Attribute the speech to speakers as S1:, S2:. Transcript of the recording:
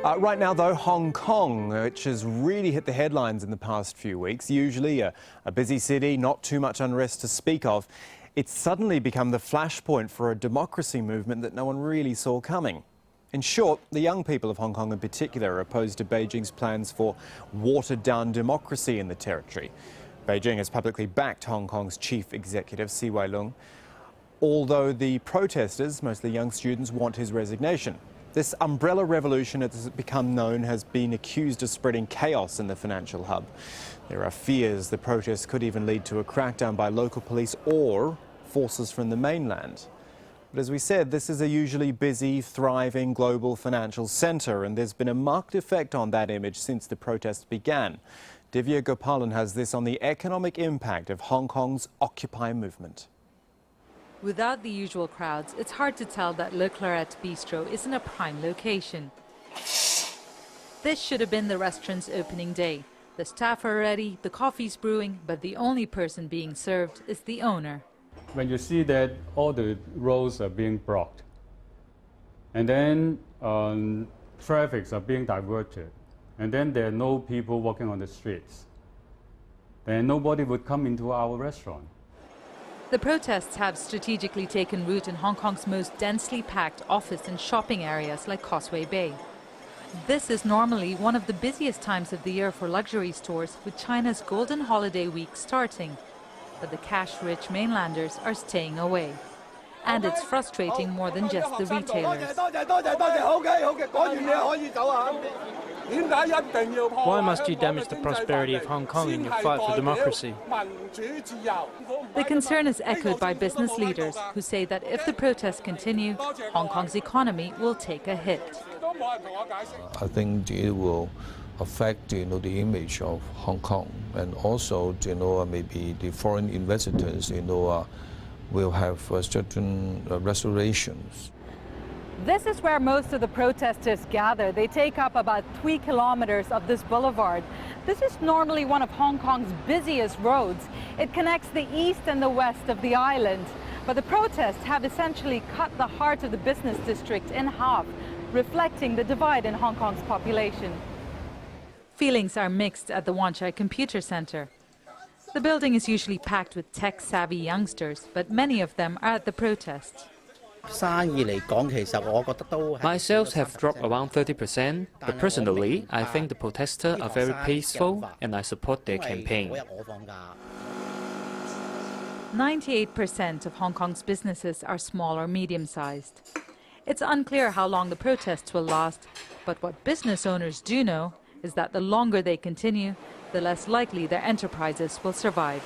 S1: Right now, though, Hong Kong, which has really hit the headlines in the past few weeks, usually a busy city, not too much unrest to speak of, it's suddenly become the flashpoint for a democracy movement that no one really saw coming. In short, the young people of Hong Kong in particular are opposed to Beijing's plans for watered-down democracy in the territory. Beijing has publicly backed Hong Kong's chief executive, CY Leung, although the protesters, mostly young students, want his resignation. This umbrella revolution, as it's become known, has been accused of spreading chaos in the financial hub. There are fears the protests could even lead to a crackdown by local police or forces from the mainland. But as we said, this is a usually busy, thriving global financial centre, and there's been a marked effect on that image since the protests began. Divya Gopalan has this on the economic impact of Hong Kong's Occupy movement.
S2: Without the usual crowds, it's hard to tell that Le Claret Bistro is in a prime location. This should have been the restaurant's opening day. The staff are ready, the coffee's brewing, but the only person being served is the owner.
S3: When you see that all the roads are being blocked, and then traffics are being diverted, and then there are no people walking on the streets, then nobody would come into our restaurant.
S2: The protests have strategically taken root in Hong Kong's most densely packed office and shopping areas like Causeway Bay. This is normally one of the busiest times of the year for luxury stores, with China's Golden Holiday Week starting. But the cash-rich mainlanders are staying away. And it's frustrating more than just the retailers.
S4: Why must you damage the prosperity of Hong Kong in your fight for democracy?
S2: The concern is echoed by business leaders who say that if the protests continue, Hong Kong's economy will take a hit.
S5: I think it will affect the image of Hong Kong, and also maybe the foreign investors will have certain reservations.
S6: This is where most of the protesters gather. They take up about 3 kilometers of this boulevard. This is normally one of Hong Kong's busiest roads. It connects the east and the west of the island. But the protests have essentially cut the heart of the business district in half, reflecting the divide in Hong Kong's population.
S2: Feelings are mixed at the Wan Chai Computer Center. The building is usually packed with tech-savvy youngsters, but many of them are at the protests.
S7: My sales have dropped around 30%, but personally, I think the protesters are very peaceful and I support their campaign.
S2: 98% of Hong Kong's businesses are small or medium-sized. It's unclear how long the protests will last, but what business owners do know is that the longer they continue, the less likely their enterprises will survive.